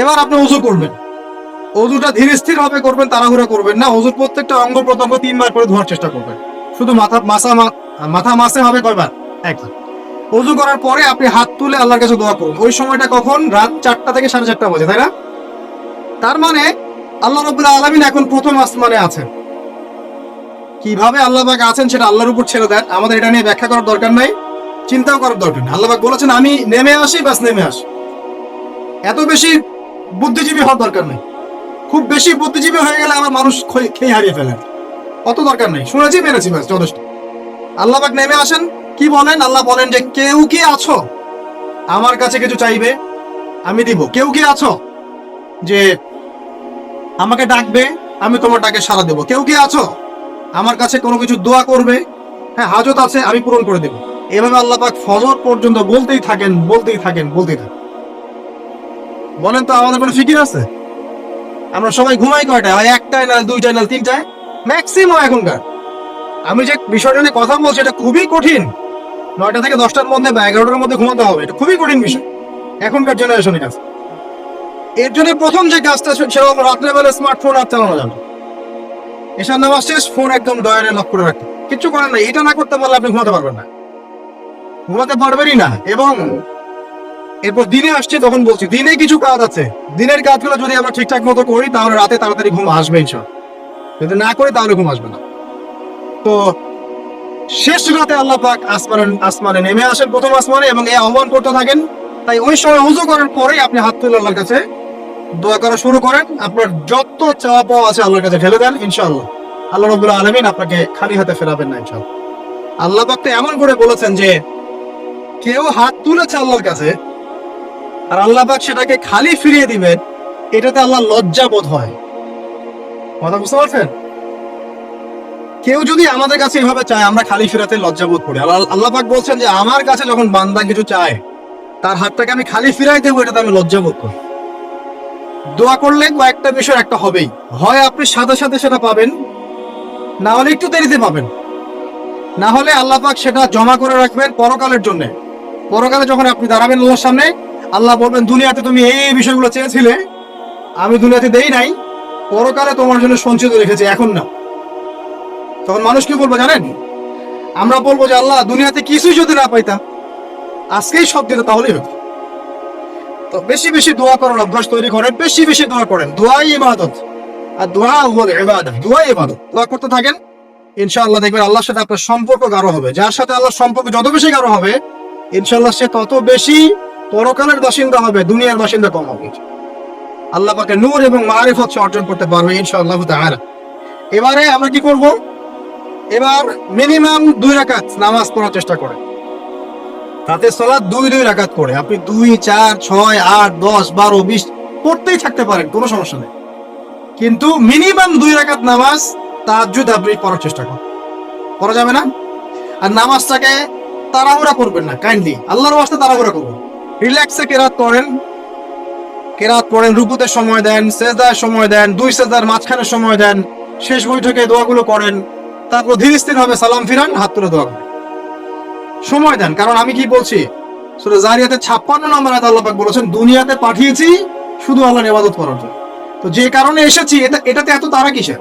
এবার আপনি ওযু করবেন। ওযুটা ধীর স্থির ভাবে করবেন, তাড়াহুড়া করবেন না। ওযুর প্রত্যেকটা অঙ্গ প্রত্যঙ্গ 3 বার করে ধোয়ার চেষ্টা করবেন। শুধু মাথা মাসে হবে কয়বার? একবার। ওযু করার পরে আপনি হাত তুলে আল্লাহর কাছে দোয়া করুন। ওই সময়টা কখন? রাত 4টা থেকে 4:30 বাজে, তাই না? তার মানে আল্লাহ রাব্বুল আলামিন এখন প্রথম আসমানে আছেন। কিভাবে আল্লাহ পাক আছেন সেটা আল্লাহর উপর ছেড়ে দেন। আমাদের এটা নিয়ে ব্যাখ্যা করার দরকার নাই, চিন্তাও করার দরকার নেই। আল্লাহ পাক বলেছেন আমি নেমে আসি, বাস নেমে আসি। এত বেশি বুদ্ধিজীবী হওয়ার দরকার নেই। খুব বেশি বুদ্ধিজীবী হয়ে গেলে আমার মানুষ খেয়ে হারিয়ে ফেলেন। অত দরকার নেই, শুনেছি মেনেছি, বাস যথেষ্ট। আল্লাহ পাক নেমে আসেন, কি বলেন? আল্লাহ বলেন যে কেউ কি আছো আমার কাছে কিছু চাইবে, আমি দিব। কেউ কি আছো যে আমাকে ডাকবে, আমি তোমার ডাকে সাড়া দেবো? কেউ কি আছো আমার কাছে কোনো কিছু দোয়া করবে? হ্যাঁ, হাজত আছে, আমি পূরণ করে দেবো। এভাবে আল্লাহ পাক ফজর পর্যন্ত বলতেই থাকেন, বলতেই থাকেন, বলতেই থাকেন। বলেন তো আমাদের কোনো ফিকির আছে? আমরা সবাই ঘুমাই কয়টায়? হয় একটায়, না দুইটায়, না তিনটায়, ম্যাক্সিমাম এখনকার। আমি যে বিষয়টা নিয়ে কথা বলছি এটা খুবই কঠিন। 9টা থেকে 10টার মধ্যে বা 11টার মধ্যে ঘুমাতে হবে, এটা খুবই কঠিন বিষয় এখনকার জেনারেশনের কাছে। এর জন্য প্রথম যে কাজটা সেটা হলো রাত্রেবেলা স্মার্টফোন আর চালানো যাবে। এশার নামাজ শেষ, ফোন একদম ডয়ারে লক করে রাখতে, কিচ্ছু করেন না। এটা না করতে পারলে আপনি ঘুমাতে পারবেন না, ঘুমাতে পারবেনই না। এবং এরপর দিনে আসছে, তখন বলছি দিনে কিছু কাজ আছে। দিনের কাজগুলো যদি আমরা ঠিকঠাক মতো করি তাহলে রাতে তাড়াতাড়ি ঘুম আসবে ইনশাআল্লাহ। যদি না করি তাহলে ঘুম আসবে না। তো শেষ রাতে আল্লাহ পাক আসমানে নেমে আসেন, প্রথম আসমানে, এবং এই আহ্বান করতে থাকেন। তাই ওই সময় ওযু করার পরেই আপনি হাত তুলে আল্লাহর কাছে দোয়া করা শুরু করেন। আপনার যত চাওয়া পাওয়া আছে আল্লাহর কাছে ঢেলে দেন, ইনশাআল্লাহ আল্লাহ রাব্বুল আলামিন আপনাকে খালি হাতে ফেরাবেন না ইনশাআল্লাহ। আল্লাহ পাক তো এমন করে বলেছেন যে কেউ হাত তুলেছে আল্লাহর কাছে আর আল্লাহ পাক সেটাকে খালি ফিরিয়ে দিবেন, এটাতে আল্লাহ লজ্জা বোধ হয়। কথা বুঝতে পারছেন? কেউ যদি আমাদের কাছে এভাবে চায়, আমরা খালি ফেরাতে লজ্জা বোধ করি। আল্লাহ পাক বলছেন যে আমার কাছে যখন বান্দা কিছু চায়, তার হাতটাকে আমি খালি ফিরাই দেবো, এটাতে আমি লজ্জা বোধ করি। দোয়া করলে কয়েকটা বিষয় একটা হবেই, হয় আপনি সাথে সাথে সেটা পাবেন, না হলে একটু দেরিতে পাবেন, না হলে আল্লাহ পাক সেটা জমা করে রাখবেন পরকালের জন্য। পরকালে যখন আপনি দাঁড়াবেন আল্লাহর সামনে, আল্লাহ বলবেন দুনিয়াতে তুমি এই বিষয়গুলো চেয়েছিলে, আমি দুনিয়াতে দেই নাই, পরকালে তোমার জন্য সঞ্চিত রেখেছি, এখন না। তখন মানুষ কি বলবো জানেন? আমরা বলবো যে আল্লাহ দুনিয়াতে কিছুই যদি না পাইতাম, আজকেই সব দিতে, তাহলেই হতো। তো বেশি বেশি দোয়া করার অভ্যাস তৈরি করেন, বেশি বেশি দোয়া করেন। দোয়াই ইবাদত, আর দোয়া হুয়াল ইবাদত, দোয়াই ইবাদত। দোয়া করতে থাকেন, ইনশাআল্লাহ দেখবেন আল্লাহর সাথে আপনার সম্পর্ক গাঢ় হবে। যার সাথে আল্লাহর সম্পর্ক যত বেশি গাঢ় হবে, ইনশাআল্লাহ সে তত বেশি পরকালের বাসিন্দা হবে, দুনিয়ার বাসিন্দা কম হবে। আল্লাহ পাকে নূর এবং মারিফত অর্জন করতে পারবে ইনশাআল্লাহ তাআলা। এবারে আমরা কি করব? এবার মিনিমাম 2 রাকাত নামাজ পড়ার চেষ্টা করেন। রাতে সালাত 2 রাকাত করে আপনি 2, 4, 6, 8, 10, 12, 20 পড়তেই থাকতে পারেন, কোনো সমস্যা নেই। কিন্তু মিনিমাম 2 রাকাত নামাজ তাহাজ্জুদ আপনি পড়ার চেষ্টা করেন। করা যাবে না? আর নামাজটাকে তাড়াহুড়া করবেন না, কাইন্ডলি আল্লাহর ওয়াস্তে তাড়াহুড়া করবেন। রিল্যাক্সে কেরাত করেন, কেরাত পড়েন, রুকুতে সময় দেন, সেজদায় সময় দেন, 2 সেজদার মাঝখানে সময় দেন, শেষ বৈঠকে দোয়াগুলো করেন, তারপর ধীরে স্থির ভাবে সালাম ফিরান, হাত তুলে দোয়া করেন, সময় দেন। কারণ আমি কি বলছি, সূরা জারিয়াতে 56 নম্বর আয়াতে আল্লাহ পাক বলেছেন দুনিয়াতে পাঠিয়েছি শুধু আল্লাহর ইবাদত করার জন্য। তো যে কারণে এসেছি, এটাতে এত তাড়া কিসের?